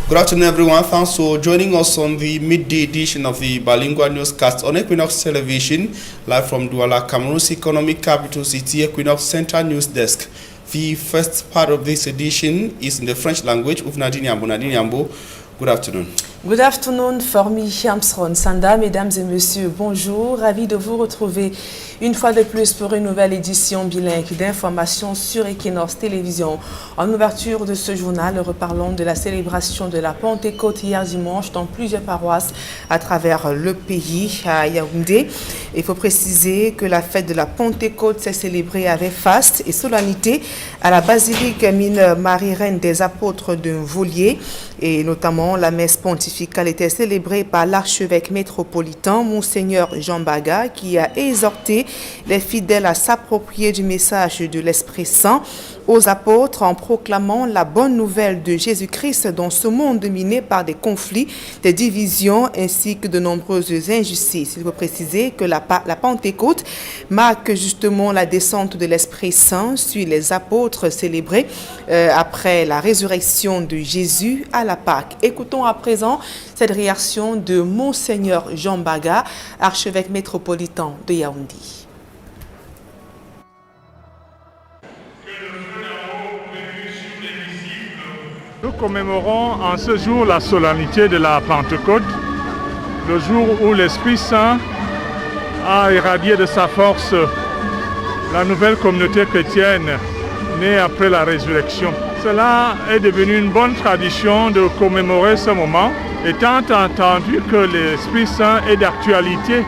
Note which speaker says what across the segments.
Speaker 1: Good afternoon, everyone. Thanks for joining us on the midday edition of the Bilingual Newscast on Equinox Television, live from Douala, Cameroon's economic capital city, Equinox Central News Desk. The first part of this edition is in the French language with Nadine Yambo. Nadine Yambo, good afternoon.
Speaker 2: Good afternoon, Formi Chamsron Sanda, mesdames et messieurs, bonjour. Ravi de vous retrouver une fois de plus pour une nouvelle édition bilingue d'informations sur Equinox Télévision. En ouverture de ce journal, reparlons de la célébration de la Pentecôte hier dimanche dans plusieurs paroisses à travers le pays, à Yaoundé. Il faut préciser que la fête de la Pentecôte s'est célébrée avec faste et solennité à la basilique Mine Marie-Reine des Apôtres de Volier, et notamment la messe pontificale était célébrée par l'archevêque métropolitain Monseigneur Jean Baga, qui a exhorté les fidèles à s'approprier du message de l'Esprit Saint aux apôtres en proclamant la bonne nouvelle de Jésus-Christ dans ce monde dominé par des conflits, des divisions ainsi que de nombreuses injustices. Il faut préciser que la Pentecôte marque justement la descente de l'Esprit Saint sur les apôtres célébrés après la résurrection de Jésus à la Pâque. Écoutons à présent cette réaction de Monseigneur Jean Baga, archevêque métropolitain de Yaoundé.
Speaker 3: Nous commémorons en ce jour la solennité de la Pentecôte, le jour où l'Esprit Saint a irradié de sa force la nouvelle communauté chrétienne née après la résurrection. Cela est devenu une bonne tradition de commémorer ce moment, étant entendu que l'Esprit Saint est d'actualité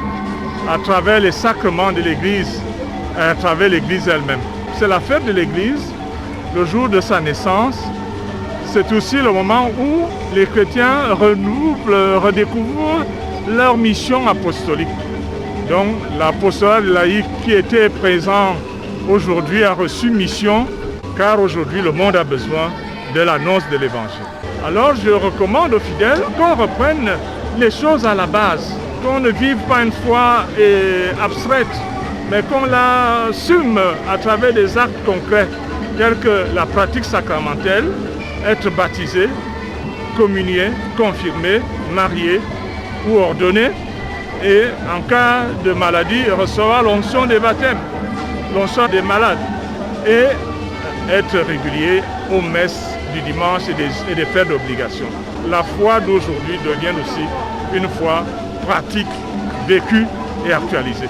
Speaker 3: à travers les sacrements de l'Église et à travers l'Église elle-même. C'est la fête de l'Église, le jour de sa naissance. C'est aussi le moment où les chrétiens redécouvrent leur mission apostolique. Donc l'apostolat laïque qui était présent aujourd'hui a reçu mission, car aujourd'hui le monde a besoin de l'annonce de l'Évangile. Alors je recommande aux fidèles qu'on reprenne les choses à la base, qu'on ne vive pas une foi abstraite, mais qu'on l'assume à travers des actes concrets, tels que la pratique sacramentelle, être baptisé, communié, confirmé, marié ou ordonné, et en cas de maladie, recevoir l'onction des baptêmes, l'onction des malades, et être régulier aux messes du dimanche et des fêtes d'obligation. La foi d'aujourd'hui devient aussi une foi pratique, vécue et actualisée.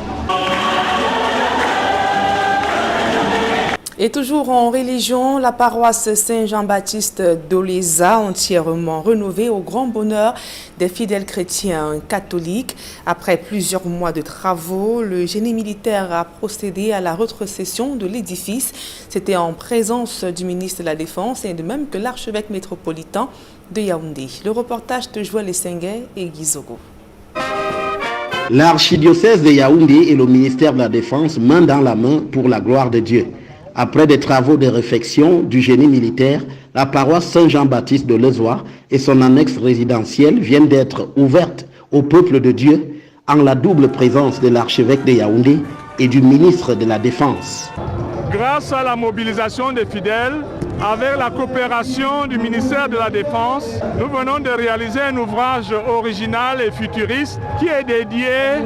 Speaker 2: Et toujours en religion, la paroisse Saint-Jean-Baptiste d'Oléza, entièrement rénovée au grand bonheur des fidèles chrétiens catholiques. Après plusieurs mois de travaux, le génie militaire a procédé à la rétrocession de l'édifice. C'était en présence du ministre de la Défense et de même que l'archevêque métropolitain de Yaoundé. Le reportage de Joël Essenguet et Guy Zogo.
Speaker 4: L'archidiocèse de Yaoundé et le ministère de la Défense main dans la main pour la gloire de Dieu. Après des travaux de réfection du génie militaire, la paroisse Saint-Jean-Baptiste de Lezoa et son annexe résidentielle viennent d'être ouvertes au peuple de Dieu en la double présence de l'archevêque de Yaoundé et du ministre de la Défense.
Speaker 3: Grâce à la mobilisation des fidèles, avec la coopération du ministère de la Défense, nous venons de réaliser un ouvrage original et futuriste qui est dédié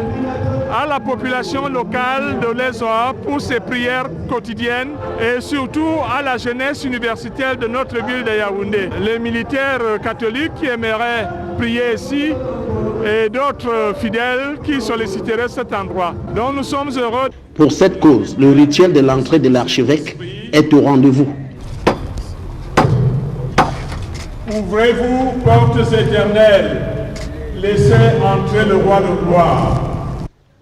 Speaker 3: à la population locale de Lezoa pour ses prières quotidiennes et surtout à la jeunesse universitaire de notre ville de Yaoundé. Les militaires catholiques qui aimeraient prier ici et d'autres fidèles qui solliciteraient cet endroit. Donc nous sommes heureux.
Speaker 4: Pour cette cause, le rituel de l'entrée de l'archevêque est au rendez-vous.
Speaker 3: Ouvrez-vous, portes éternelles, laissez entrer le roi de gloire.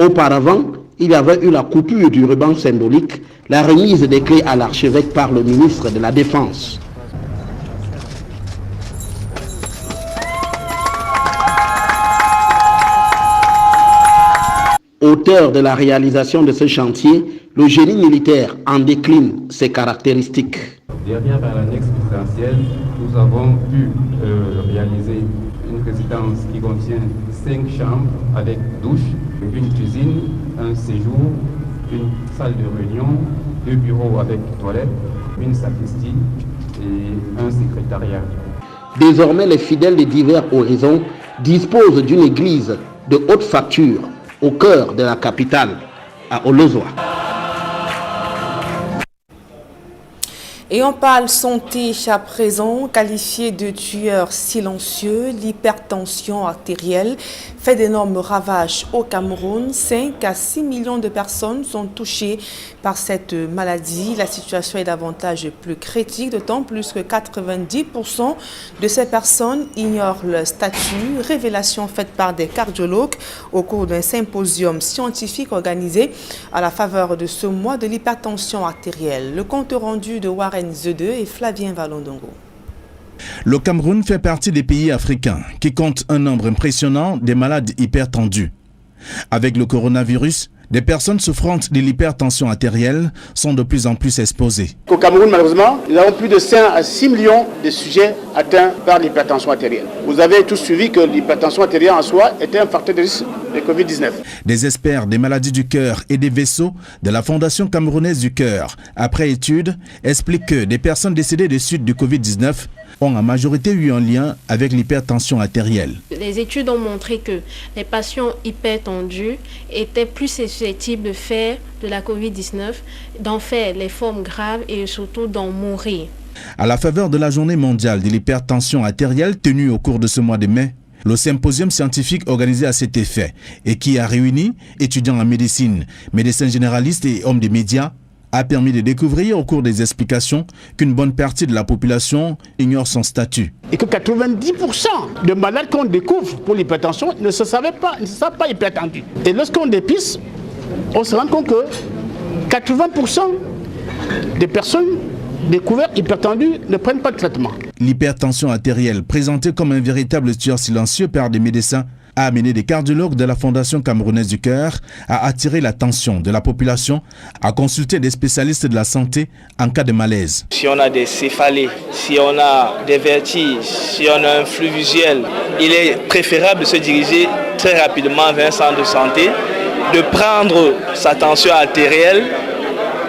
Speaker 4: Auparavant, il y avait eu la coupure du ruban symbolique, la remise des clés à l'archevêque par le ministre de la Défense. Auteur de la réalisation de ce chantier, le génie militaire en décline ses caractéristiques.
Speaker 5: Derrière l'annexe présidentielle, nous avons pu réaliser une résidence qui contient 5 chambres avec douche, une cuisine, un séjour, une salle de réunion, 2 bureaux avec toilettes, une sacristie et un secrétariat.
Speaker 4: Désormais, les fidèles de divers horizons disposent d'une église de haute facture au cœur de la capitale, à Olozoa.
Speaker 2: Et on parle santé à présent, qualifiée de tueur silencieux, l'hypertension artérielle fait d'énormes ravages au Cameroun. 5 à 6 millions de personnes sont touchées par cette maladie. La situation est davantage plus critique, d'autant plus que 90% de ces personnes ignorent leur statut. Révélation faite par des cardiologues au cours d'un symposium scientifique organisé à la faveur de ce mois de l'hypertension artérielle. Le compte rendu de Warren Zede et Flavien Valondongo.
Speaker 6: Le Cameroun fait partie des pays africains qui comptent un nombre impressionnant de malades hypertendus. Avec le coronavirus, des personnes souffrant de l'hypertension artérielle sont de plus en plus exposées.
Speaker 7: Au Cameroun, malheureusement, nous avons plus de 5 à 6 millions de sujets atteints par l'hypertension artérielle. Vous avez tous suivi que l'hypertension artérielle en soi était un facteur de risque de Covid-19.
Speaker 6: Des experts des maladies du cœur et des vaisseaux de la Fondation camerounaise du cœur, après étude, expliquent que des personnes décédées de suite du Covid-19 ont en majorité eu un lien avec l'hypertension artérielle.
Speaker 8: Les études ont montré que les patients hypertendus étaient plus susceptibles de faire de la Covid-19, d'en faire les formes graves et surtout d'en mourir.
Speaker 6: À la faveur de la journée mondiale de l'hypertension artérielle tenue au cours de ce mois de mai, le symposium scientifique organisé à cet effet et qui a réuni étudiants en médecine, médecins généralistes et hommes des médias a permis de découvrir au cours des explications qu'une bonne partie de la population ignore son statut.
Speaker 7: Et que 90% de malades qu'on découvre pour l'hypertension ne savent pas hypertendus. Et lorsqu'on dépiste, on se rend compte que 80% des personnes découvertes hypertendues ne prennent pas de traitement.
Speaker 6: L'hypertension artérielle, présentée comme un véritable tueur silencieux par des médecins, a amené des cardiologues de la Fondation camerounaise du cœur à attirer l'attention de la population, à consulter des spécialistes de la santé en cas de malaise.
Speaker 9: Si on a des céphalées, si on a des vertiges, si on a un flux visuel, il est préférable de se diriger très rapidement vers un centre de santé, de prendre sa tension artérielle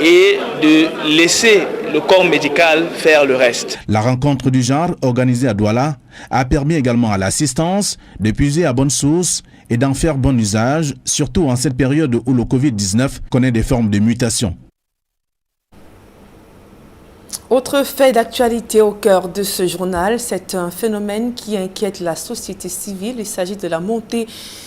Speaker 9: et de laisser le corps médical faire le reste.
Speaker 6: La rencontre du genre organisée à Douala a permis également à l'assistance de puiser à bonne source et d'en faire bon usage, surtout en cette période où le Covid-19 connaît des formes de mutation.
Speaker 2: Autre fait d'actualité au cœur de ce journal, c'est un phénomène qui inquiète la société civile. Il s'agit de la montée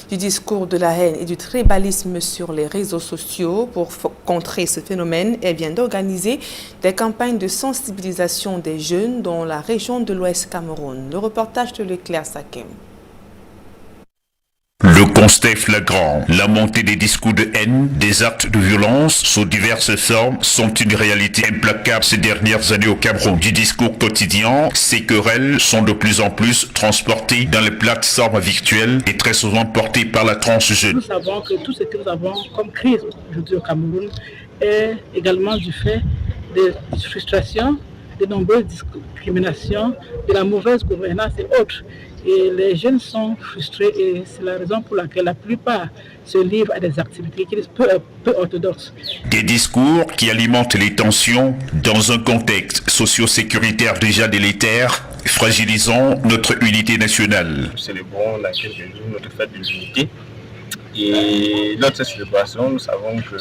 Speaker 2: du discours de la haine et du tribalisme sur les réseaux sociaux. Pour contrer ce phénomène, elle vient d'organiser des campagnes de sensibilisation des jeunes dans la région de l'Ouest Cameroun. Le reportage de Leclerc Sakim.
Speaker 10: Le constat est flagrant. La montée des discours de haine, des actes de violence sous diverses formes sont une réalité implacable ces dernières années au Cameroun. Du discours quotidien, ces querelles sont de plus en plus transportées dans les plateformes virtuelles et très souvent portées par la tranche jeune.
Speaker 11: Nous savons que tout ce que nous avons comme crise aujourd'hui au Cameroun est également du fait des frustrations, de nombreuses discriminations, de la mauvaise gouvernance et autres. Et les jeunes sont frustrés et c'est la raison pour laquelle la plupart se livrent à des activités qui sont peu orthodoxes.
Speaker 10: Des discours qui alimentent les tensions dans un contexte socio-sécuritaire déjà délétère, fragilisant notre unité nationale.
Speaker 12: Nous célébrons la fête de l'unité, notre fête de l'unité. Et lors de cette célébration, nous savons que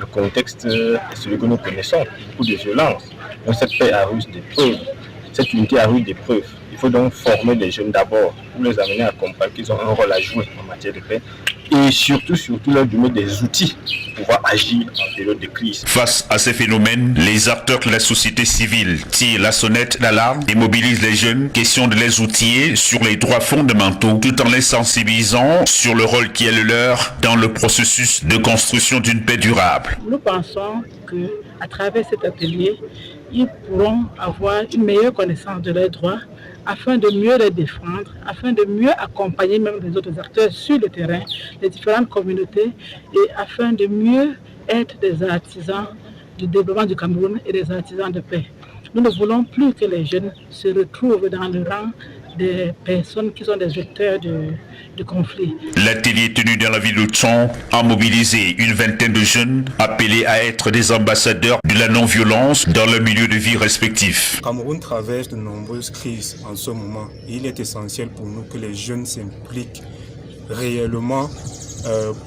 Speaker 12: le contexte est celui que nous connaissons, beaucoup de violence. Donc cette paix a rude d'épreuves, cette unité a rude d'épreuves. Il faut donc former les jeunes d'abord pour les amener à comprendre qu'ils ont un rôle à jouer en matière de paix et surtout leur donner des outils pour pouvoir agir en période de crise.
Speaker 10: Face à ces phénomènes, les acteurs de la société civile tirent la sonnette d'alarme et mobilisent les jeunes, question de les outiller sur les droits fondamentaux tout en les sensibilisant sur le rôle qui est le leur dans le processus de construction d'une paix durable.
Speaker 11: Nous pensons qu'à travers cet atelier, ils pourront avoir une meilleure connaissance de leurs droits afin de mieux les défendre, afin de mieux accompagner même les autres acteurs sur le terrain, les différentes communautés, et afin de mieux être des artisans du développement du Cameroun et des artisans de paix. Nous ne voulons plus que les jeunes se retrouvent dans le rang des personnes qui sont des vecteurs de conflits.
Speaker 10: L'atelier tenu dans la ville de Tchon a mobilisé une vingtaine de jeunes appelés à être des ambassadeurs de la non-violence dans leur milieu de vie respectif.
Speaker 13: Le Cameroun traverse de nombreuses crises en ce moment. Il est essentiel pour nous que les jeunes s'impliquent réellement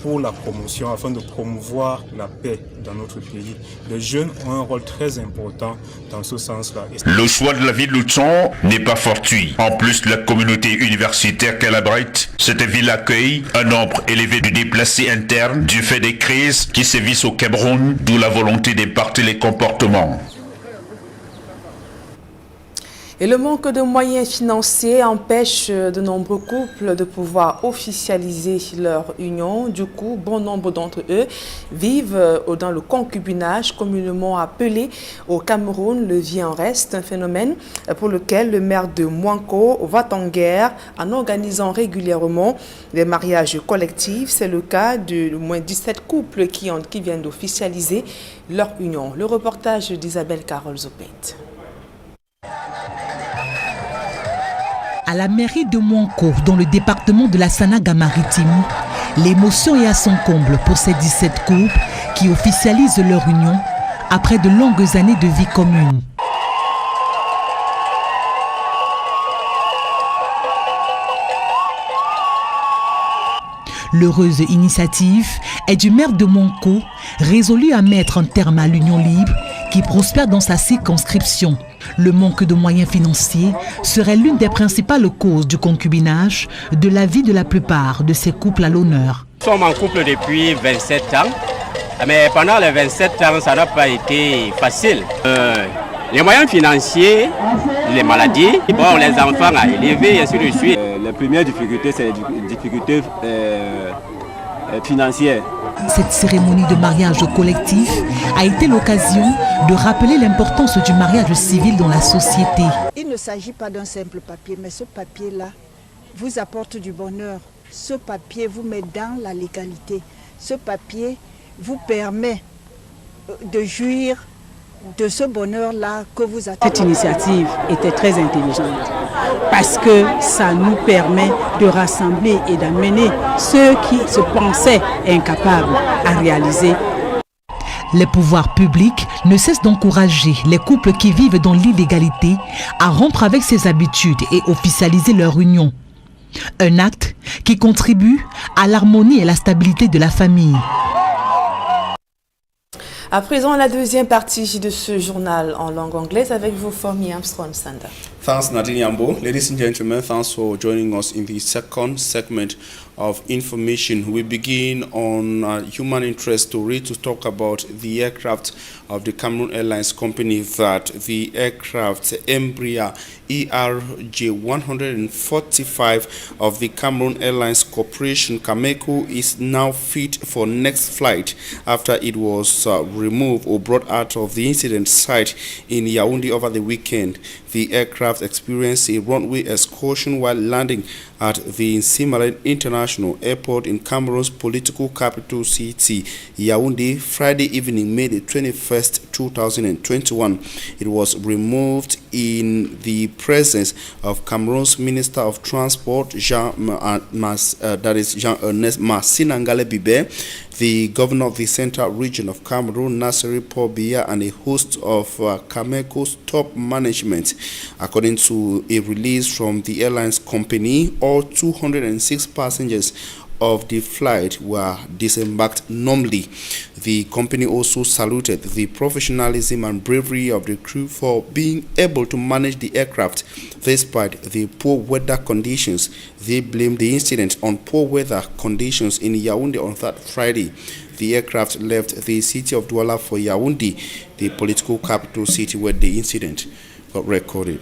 Speaker 13: pour la promotion, afin de promouvoir la paix dans notre pays. Les jeunes ont un rôle très important dans ce sens-là.
Speaker 10: Le choix de la ville de Tchon n'est pas fortuit. En plus de la communauté universitaire qu'elle abrite, cette ville accueille un nombre élevé de déplacés internes du fait des crises qui sévissent au Cameroun, d'où la volonté d'épargner les comportements.
Speaker 2: Et le manque de moyens financiers empêche de nombreux couples de pouvoir officialiser leur union. Du coup, bon nombre d'entre eux vivent dans le concubinage, communément appelé au Cameroun le vie en reste, un phénomène pour lequel le maire de Mouanko va en guerre en organisant régulièrement des mariages collectifs. C'est le cas de moins 17 couples qui viennent d'officialiser leur union. Le reportage d'Isabelle Carole Zopet.
Speaker 14: À la mairie de Mouanko, dans le département de la Sanaga-Maritime, l'émotion est à son comble pour ces 17 couples qui officialisent leur union après de longues années de vie commune. L'heureuse initiative est du maire de Mouanko, résolu à mettre un terme à l'union libre qui prospère dans sa circonscription. Le manque de moyens financiers serait l'une des principales causes du concubinage de la vie de la plupart de ces couples à l'honneur.
Speaker 15: Nous sommes en couple depuis 27 ans, mais pendant les 27 ans, ça n'a pas été facile. Les moyens financiers, les maladies, bon, les enfants à élever, et ainsi de suite.
Speaker 16: Les premières difficultés, c'est les difficultés financières.
Speaker 14: Cette cérémonie de mariage collectif a été l'occasion de rappeler l'importance du mariage civil dans la société.
Speaker 17: Il ne s'agit pas d'un simple papier, mais ce papier-là vous apporte du bonheur. Ce papier vous met dans la légalité. Ce papier vous permet de jouir de ce bonheur-là que vous attendez.
Speaker 18: Cette initiative était très intelligente parce que ça nous permet de rassembler et d'amener ceux qui se pensaient incapables à réaliser.
Speaker 14: Les pouvoirs publics ne cessent d'encourager les couples qui vivent dans l'illégalité à rompre avec ces habitudes et officialiser leur union. Un acte qui contribue à l'harmonie et la stabilité de la famille.
Speaker 2: À présent, la deuxième partie de ce journal en langue anglaise avec vous, Formi Armstrong Sanda.
Speaker 1: Thanks, Nadine Yambo. Ladies and gentlemen, thanks for joining us in the second segment of information. We begin on human interest story to talk about the aircraft of the Cameroon Airlines company, that the aircraft Embraer ERJ-145 of the Cameroon Airlines Corporation, Cameco, is now fit for next flight after it was removed or brought out of the incident site in Yaoundé over the weekend. The aircraft experienced a runway excursion while landing at the Nsimalen International Airport in Cameroon's political capital city, Yaoundé, Friday evening, May the 21st, 2021. It was removed in the presence of Cameroon's Minister of Transport, Jean-Ernest Massinangale Bibe, the governor of the Central Region of Cameroon, Nasseri Paul Biya, and a host of Cameco's top management. According to a release from the airlines company, all 206 passengers of the flight were disembarked normally. The company also saluted the professionalism and bravery of the crew for being able to manage the aircraft despite the poor weather conditions. They blamed the incident on poor weather conditions in Yaoundé on that Friday. The aircraft left the city of Douala for Yaoundé, the political capital city where the incident got recorded.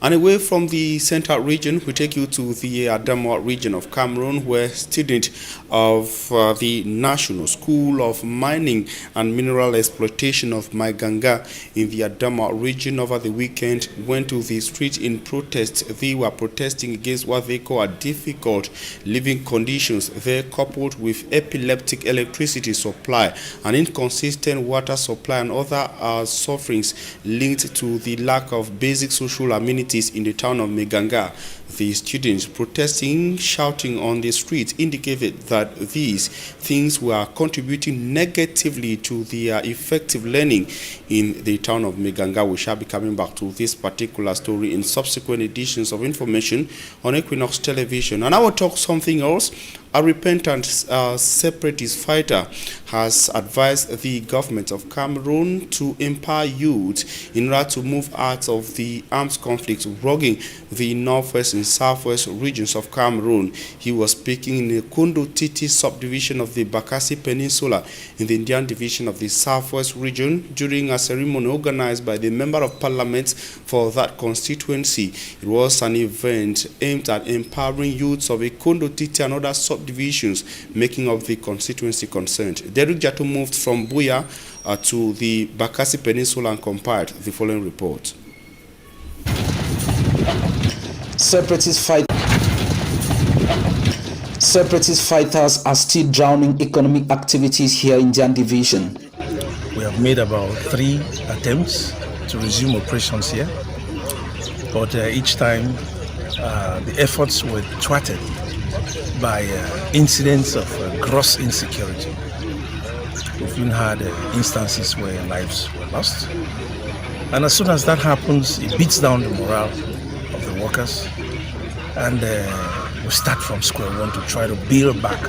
Speaker 1: And away from the Central region, we take you to the Adamawa region of Cameroon, where students of the National School of Mining and Mineral Exploitation of Maiganga in the Adamawa region over the weekend went to the street in protest. They were protesting against what they call difficult living conditions there, coupled with epileptic electricity supply, and inconsistent water supply, and other sufferings linked to the lack of basic social amenities activities in the town of Meganga. The students protesting, shouting on the streets indicated that these things were contributing negatively to their effective learning in the town of Meganga. We shall be coming back to this particular story in subsequent editions of information on Equinox Television. And I will talk something else. A repentant separatist fighter has advised the government of Cameroon to empower youth in order to move out of the armed conflict rocking the northwest and southwest regions of Cameroon. He was speaking in the Kondo Titi subdivision of the Bakassi Peninsula in the Indian division of the southwest region during a ceremony organized by the Member of Parliament for that constituency. It was an event aimed at empowering youths of the Kondo Titi and other subdivisions making up the constituency concerned. Derek Jato moved from Buya to the Bakassi Peninsula and compiled the following report.
Speaker 19: Separatist fighters are still drowning economic activities here in Jan Division.
Speaker 20: We have made about 3 attempts to resume operations here, but each time the efforts were thwarted by incidents of gross insecurity. We've even had instances where lives were lost. And as soon as that happens, it beats down the morale of the workers. And we start from square one to try to build back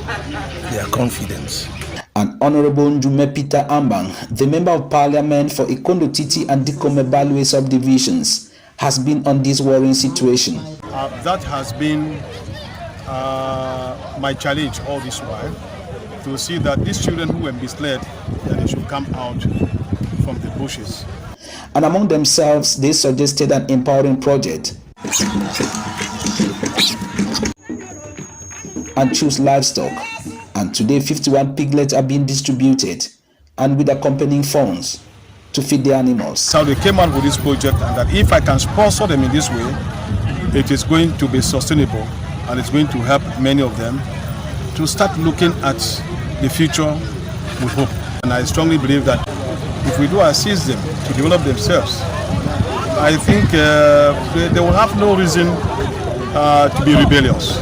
Speaker 20: their confidence.
Speaker 19: And Honorable Njume Peter Ambang, the Member of Parliament for Ikondo Titi and Dikome Balwe subdivisions, has been on this worrying situation.
Speaker 21: That has been my challenge all this while, to see that these children who were misled, that they should come out from the bushes.
Speaker 19: And among themselves, they suggested an empowering project and choose livestock. And today 51 piglets are being distributed and with accompanying funds to feed the animals.
Speaker 21: So they came out with this project, and that if I can sponsor them in this way, it is going to be sustainable and it's going to help many of them to start looking at the future with hope. And I strongly believe that if we do assist them to develop themselves, I think they will have no reason to be rebellious.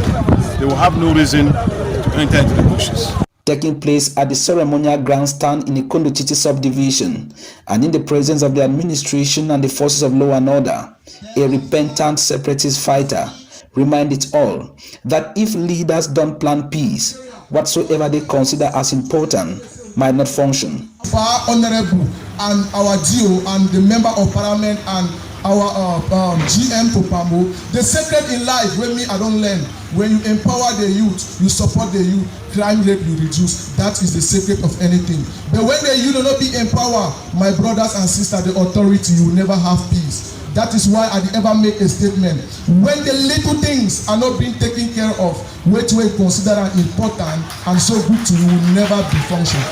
Speaker 21: They will have no reason to enter into the bushes.
Speaker 19: Taking place at the ceremonial grandstand in the Kondo Titi subdivision and in the presence of the administration and the forces of law and order, a repentant separatist fighter reminded all that if leaders don't plan peace, whatsoever they consider as important might not function.
Speaker 22: Our honorable and our GO and the Member of Parliament and our GM for Pambo, the secret in life when me I don't learn, when you empower the youth, you support the youth, crime rate will reduce. That is the secret of anything. But when the youth will not be empowered, my brothers and sisters, the authority, you will never have peace. That is why I ever make a statement. When the little things are not being taken care of, which we consider important and so good to you, will never be functional.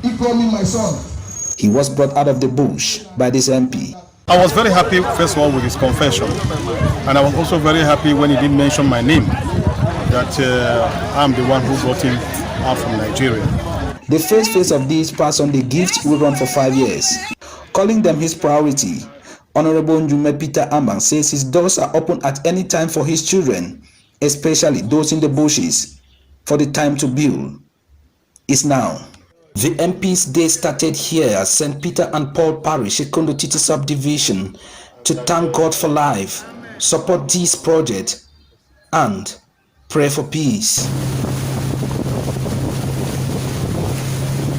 Speaker 22: He called me my son.
Speaker 19: He was brought out of the bush by this MP.
Speaker 21: I was very happy, first of all, with his confession. And I was also very happy when he didn't mention my name, that I'm the one who brought him out from Nigeria.
Speaker 19: The first phase of this pass on the gift will run for 5 years. Calling them his priority, Honorable Njume Peter Ambang says his doors are open at any time for his children, especially those in the bushes, for the time to build is now. The MP's day started here at St. Peter and Paul Parish, Ikondo Titi subdivision, to thank God for life, support this project, and pray for peace.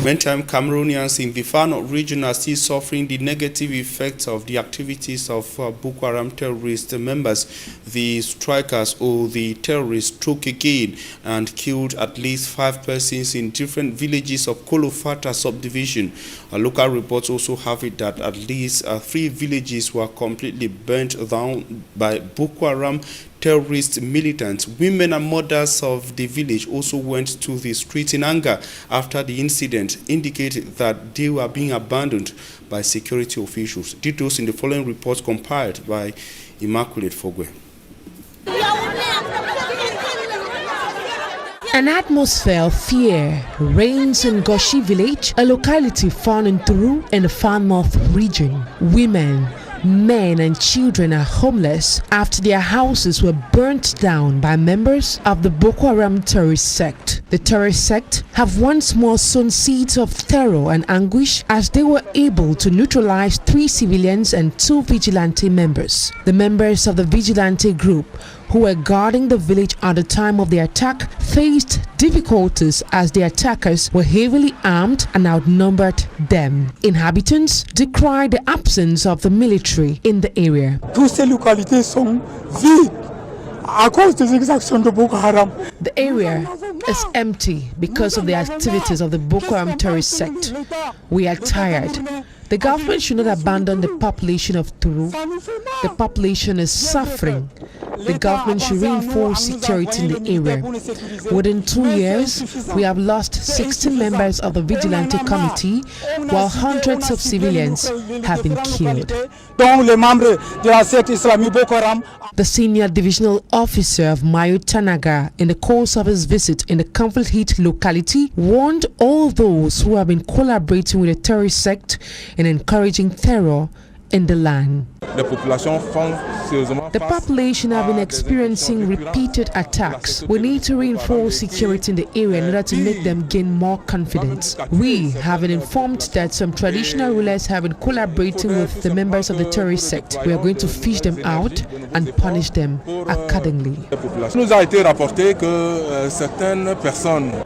Speaker 1: Meantime, Cameroonians in the Fano region are still suffering the negative effects of the activities of Boko Haram terrorist members. The strikers or the terrorists struck again and killed at least 5 persons in different villages of Kolofata subdivision. Local reports also have it that at least 3 villages were completely burnt down by Boko Haram terrorist militants. Women and mothers of the village also went to the street in anger after the incident indicated that they were being abandoned by security officials. Details in the following report compiled by Immaculate Fogwe.
Speaker 23: An atmosphere of fear reigns in Goshi village, a locality found in Turu in the Far North region. Women, men and children are homeless after their houses were burnt down by members of the Boko Haram terrorist sect. The terrorist sect have once more sown seeds of terror and anguish as they were able to neutralize 3 civilians and 2 vigilante members. The members of the vigilante group who were guarding the village at the time of the attack faced difficulties as the attackers were heavily armed and outnumbered them. Inhabitants decried the absence of the military in the area.
Speaker 3: Toutes ces localités sont vides à cause des exactions de Boko Haram.
Speaker 23: The area is empty because of the activities of the Boko Haram terrorist sect. We are tired. The government should not abandon the population of Turu. The population is suffering. The government should reinforce security in the area. Within 2 years, we have lost 60 members of the vigilante committee, while hundreds of civilians have been killed. The senior divisional officer of Mayo Tanaga, in the course of his visit in the conflict-hit locality, warned all those who have been collaborating with the terrorist sect and encouraging terror in the land. The population have been experiencing repeated attacks. We need to reinforce security in the area in order to make them gain more confidence. We have been informed that some traditional rulers have been collaborating with the members of the terrorist sect. We are going to fish them out and punish them accordingly.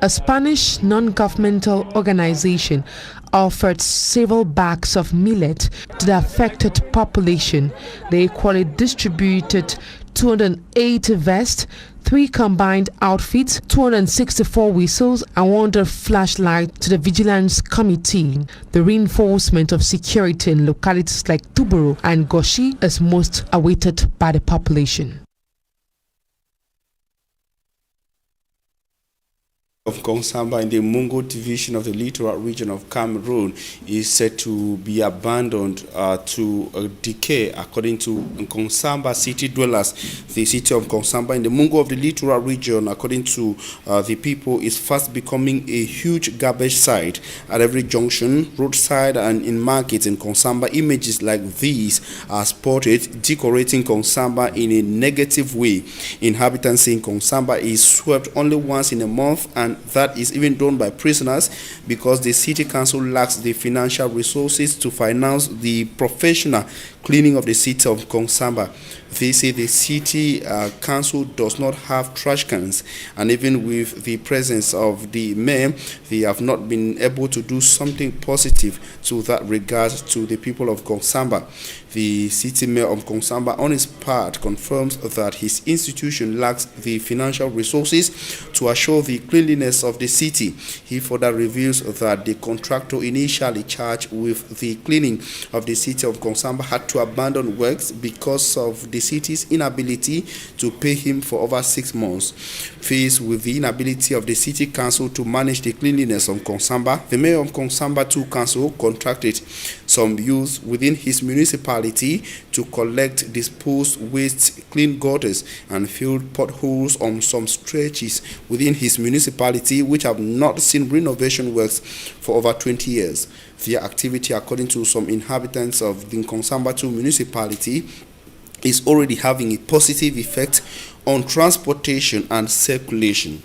Speaker 23: A Spanish non-governmental organization offered several bags of millet to the affected population. They equally distributed 280 vests, 3 combined outfits, 264 whistles, and 100 flashlights to the vigilance committee. The reinforcement of security in localities like Tuburu and Goshi is most awaited by the population.
Speaker 1: Of Konsamba in the Mungo division of the littoral region of Cameroon is said to be abandoned to decay, according to Konsamba city dwellers. The city of Konsamba in the Mungo of the littoral region, according to the people, is fast becoming a huge garbage site. At every junction, roadside and in markets in Konsamba, images like these are spotted decorating Konsamba in a negative way. Inhabitants saying Konsamba is swept only once in a month, and that is even done by prisoners because the city council lacks the financial resources to finance the professional cleaning of the city of Konsamba. They say the city council does not have trash cans, and even with the presence of the mayor, they have not been able to do something positive to that regard to the people of Konsamba. The city mayor of Konsamba, on his part, confirms that his institution lacks the financial resources to assure the cleanliness of the city. He further reveals that the contractor initially charged with the cleaning of the city of Konsamba had to abandon works because of the city's inability to pay him for over 6 months. Faced with the inability of the city council to manage the cleanliness of Konsamba, the mayor of Konsamba 2 council contracted some youth within his municipality to collect disposed waste, clean gutters, and fill potholes on some stretches within his municipality, which have not seen renovation works for over 20 years. Their activity, according to some inhabitants of the Konsamba 2 municipality, is already having a positive effect on transportation and circulation.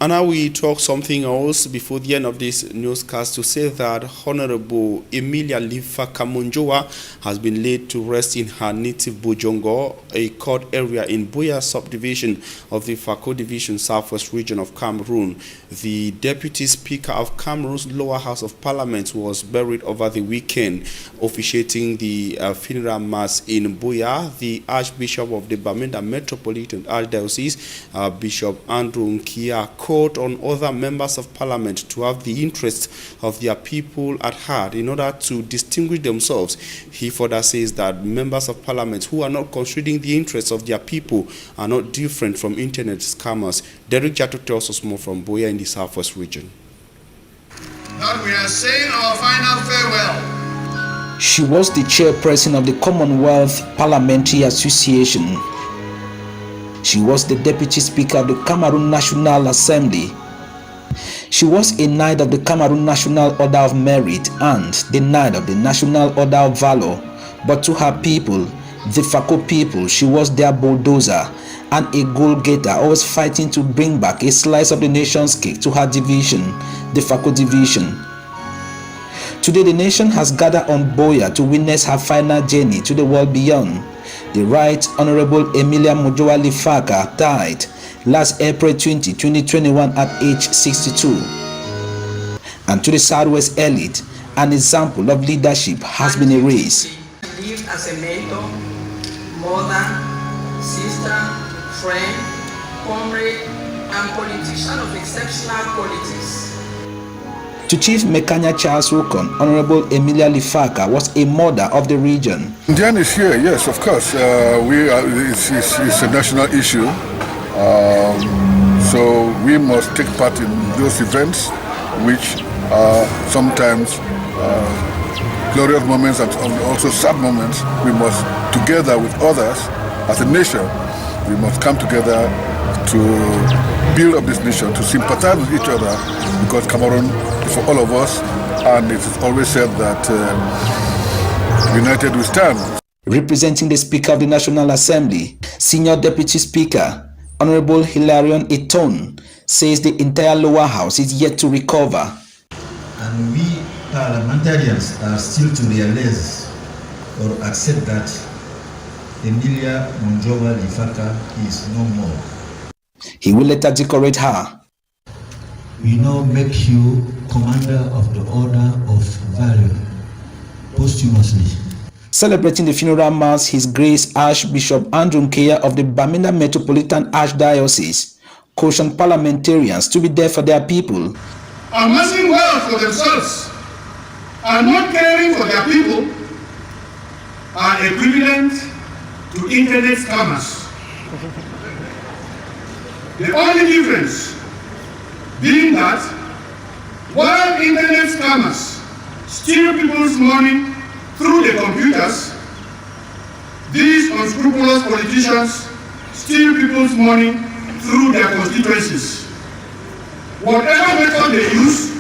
Speaker 1: And now we talk something else before the end of this newscast to say that Honorable Emilia Lifa Kamunjoa has been laid to rest in her native Bojongo, a court area in Buea subdivision of the Fako Division, Southwest region of Cameroon. The Deputy Speaker of Cameroon's lower house of parliament was buried over the weekend. Officiating the funeral mass in Buea, the Archbishop of the Bamenda Metropolitan Archdiocese, Bishop Andrew Nkia, called on other members of parliament to have the interests of their people at heart in order to distinguish themselves. He further says that members of parliament who are not considering the interests of their people are not different from internet scammers. Derek Jato tells us more from Buea in the Southwest region.
Speaker 4: That we are saying our final farewell.
Speaker 19: She was the chairperson of the Commonwealth Parliamentary Association. She was the Deputy Speaker of the Cameroon National Assembly She was a Knight of the Cameroon National Order of Merit and the Knight of the National Order of Valor, but to her people, the Fako people, she was their bulldozer and a goal-getter, always fighting to bring back a slice of the nation's cake to her division, the Fako division. Today, the nation has gathered on Buea to witness her final journey to the world beyond. The Right Honorable Emilia Mojoa Lifaka died last April 20, 2021 at age 62. And to the Southwest elite, an example of leadership has been erased.
Speaker 5: She lived as a mentor, mother, sister, friend, comrade, and politician of exceptional qualities.
Speaker 19: To Chief Mekanya Charles Wukon, Honorable Emilia Lifaka was a mother of the region.
Speaker 7: Indiana is here, yes, of course. It's a national issue. So we must take part in those events, which are sometimes glorious moments and also sad moments. We must, together with others, as a nation, we must come together to build up this nation, to sympathize with each other, because Cameroon is for all of us, and it is always said that united we stand.
Speaker 19: Representing the Speaker of the National Assembly, Senior Deputy Speaker, Honorable Hilarion Eton, says the entire lower house is yet to recover.
Speaker 8: And we parliamentarians are still to realize or accept that Emilia Mojoa Lifaka is no more.
Speaker 19: He will later decorate her.
Speaker 8: We now make you Commander of the Order of Valor posthumously.
Speaker 19: Celebrating the funeral mass, His Grace Archbishop Andrew Nkeya of the Bamenda Metropolitan Archdiocese cautioned parliamentarians to be there for their people.
Speaker 4: Amassing wealth for themselves and not caring for their people are equivalent to internet scammers. The only difference being that while internet scammers steal people's money through the computers, these unscrupulous politicians steal people's money through their constituencies. Whatever method they use,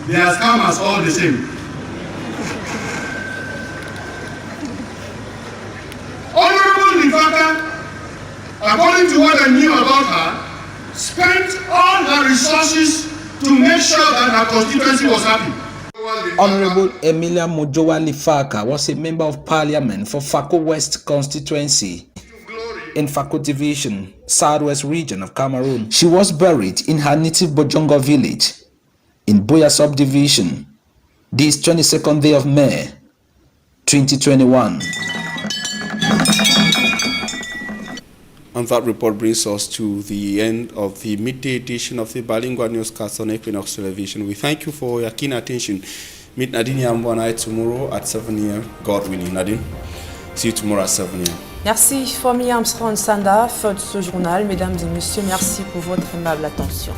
Speaker 4: they are scammers all the same. Honorable Lifaka, according to what I knew about her, spent all her resources to make sure that her constituency was happy.
Speaker 19: Honorable Emilia Mojoa Lifaka was a member of parliament for Fako West constituency in Fako division, Southwest region of Cameroon. She was buried in her native Bojongo village in Buea subdivision this 22nd day of May 2021.
Speaker 1: And that report brings us to the end of the midday edition of the Bilingual Newscast on Equinox Television. We thank you for your keen attention. Meet Nadine Yambo and I tomorrow at 7 a.m. God willing. Nadine, see you tomorrow at 7 a.m.
Speaker 2: Merci, Fomi Armstrong Sanda, fin de ce journal. Mesdames et messieurs, merci pour votre aimable attention.